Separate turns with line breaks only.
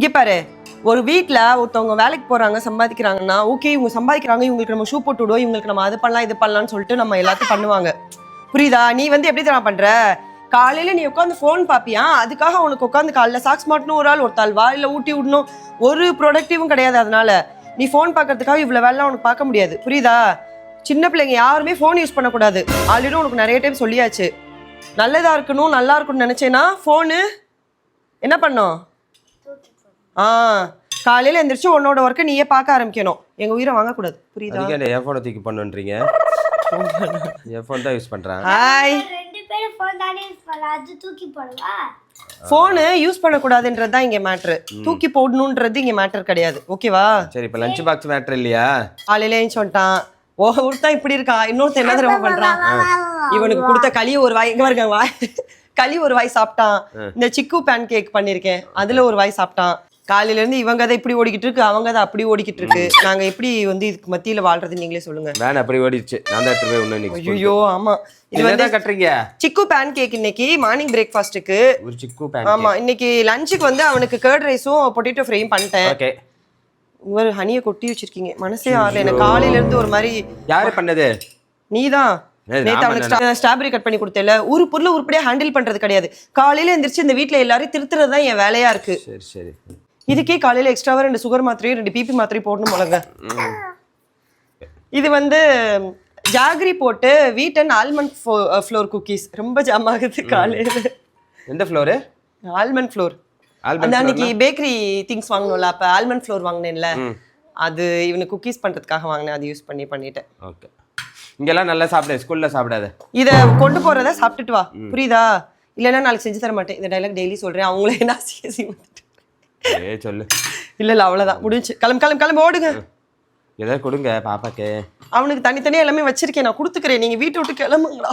இங்கே பாரு, ஒரு வீட்டில் ஒருத்தவங்க வேலைக்கு போகிறாங்க சம்பாதிக்கிறாங்கன்னா ஓகே இவங்க சம்பாதிக்கிறாங்க, இவங்களுக்கு நம்ம ஷூ போட்டு விடுவோம், இவங்களுக்கு நம்ம அது பண்ணலாம் இது பண்ணலாம்னு சொல்லிட்டு நம்ம எல்லாத்தையும் பண்ணுவாங்க. புரியுதா? நீ வந்து எப்படி தான் பண்ணுற, காலையில் நீ உட்காந்து ஃபோன் பார்ப்பியா, அதுக்காக உனக்கு உட்காந்து காலையில் சாக்ஸ் மாட்டணும் ஒரு ஆள், ஒருத்தாள் வாயில் ஊட்டி விடணும், ஒரு ப்ரொடக்டிவும் கிடையாது. அதனால நீ ஃபோன் பார்க்கறதுக்காக இவ்வளோ வேலைலாம் உனக்கு பார்க்க முடியாது. புரியுதா? சின்ன பிள்ளைங்க யாருமே ஃபோன் யூஸ் பண்ணக்கூடாது. ஆல்ரெடி உனக்கு நிறைய டைம் சொல்லியாச்சு. நல்லதாக இருக்கணும், நல்லா இருக்கணும்னு நினச்சேன்னா ஃபோனு என்ன பண்ணும்? காலையில் எந்திரிச்சு உன்னோட ஒர்க்கை நீயே பார்க்க ஆரம்பிக்கணும். எங்கள் உயிரை வாங்கக்கூடாது. புரியுதா?
என் ஃபோனை தூக்கி பண்ணுன்றீங்க. என் ஃபோன் தான் யூஸ் பண்ணுறேன்.
ஹாய், ஃபோனு யூஸ் பண்ணக்கூடாதுன்றது தான் இங்கே மேட்ரு, தூக்கி போடணுன்றது இங்கே மேட்டர் கிடையாது. ஓகேவா?
சரி, இப்போ லஞ்ச் பாக்ஸ் மேட்ரு இல்லையா?
காலையில சொல்லிட்டான், ஒருத்தன் இப்படி இருக்கா, இன்னொருத்தன் என்ன தெரியுமா பண்றான், இவனுக்கு கொடுத்த களி ஒரு வாய், இங்க இருக்க வாய் களி ஒரு வாய் சாப்பிட்டான். இந்த சிக்கு பேன் கேக் பண்ணிருக்கேன், அதுல ஒரு வாய் சாப்பிட்டான். காலையில இருந்து இவங்க அதை இப்படி ஓடிக்கிட்டு இருக்கு, அவங்க அதை அப்படி ஓடிக்கிட்டு இருக்கு. நாங்க எப்படி வந்து இதுக்கு மத்தியில வாழ்றது நீங்களே சொல்லுங்க.
வேன் அப்படி ஓடிடுச்சு, நான் தான் எடுத்து போய் ஒண்ணு.
ஐயோ ஆமா,
இது வந்து கட்டுறீங்க.
சிக்கு பேன் கேக் இன்னைக்கு மார்னிங் பிரேக்ஃபாஸ்ட்டுக்கு
ஒரு சிக்கு பேன்.
ஆமா, இன்னைக்கு லஞ்சுக்கு வந்து அவனுக்கு கர்ட் ரைஸும் பொட்டேட்டோ ஃப்ரையும் பண்ணிட்டேன்.
ஓகே,
ஒரு ஹனியை கொட்டி வச்சிருக்கீங்க, மனசே ஆறல எனக்கு. காலையில இருந்து ஒரு மாதிரி.
யாரு பண்ணது?
நீதான். நேத்து அவனுக்கு ஸ்ட்ராபெரி கட் பண்ணி கொடுத்தேல, ஒரு பொருளை உருப்படியா ஹேண்டில் பண்றது கிடையாது. காலையில எந்திரிச்சு இந்த வீட்டுல எல்லாரையும் திருத்துறது தான் என் வேலையா இருக்கு.
சரி சரி,
இதுக்கே காலையில எக்ஸ்ட்ராவா 2 சுகர் மாத்திரையும் 2 பிபி மாத்திரையும் போடணும் போலங்க. இது வந்து ஜாகரி போட்டு வீட் அண்ட் ஆல்மண்ட் ஃப்ளோர் குக்கீஸ் ரொம்ப ஜாம் ஆகுது காலையில.
எந்த ஃப்ளோரு?
Almond flour. அந்த அன்னைக்கு பேக்கரி திங்ஸ் வாங்கணும்ல, அப்ப ஆல்மண்ட் ஃப்ளோர் வாங்கினேன்ல, அது இவனுக்கு குக்கீஸ் பண்றதுக்காக வாங்கினேன். அது யூஸ் பண்ணிட்டேன்.
ஓகே, இங்கெல்லாம் நல்லா சாப்பிடு, ஸ்கூல்ல சாப்பிடாத.
இதை கொண்டு போறத சாப்பிட்டுட்டு வா, புரியுதா? இல்லைன்னா நாளைக்கு செஞ்சு தர மாட்டேன். இந்த டைலாக் டெய்லி சொல்றேன், அவங்களே என்ன
சொல்லு.
இல்ல அவ்வளவுதான், முடிஞ்சு. கிளம்பு ஓடுங்க.
ஏதாவது கொடுங்க பாப்பாக்கு.
அவனுக்கு தனித்தனியா எல்லாமே வச்சிருக்கேன், நான் கொடுத்துக்கிறேன். நீங்க வீட்டை விட்டு கிளம்புங்களா.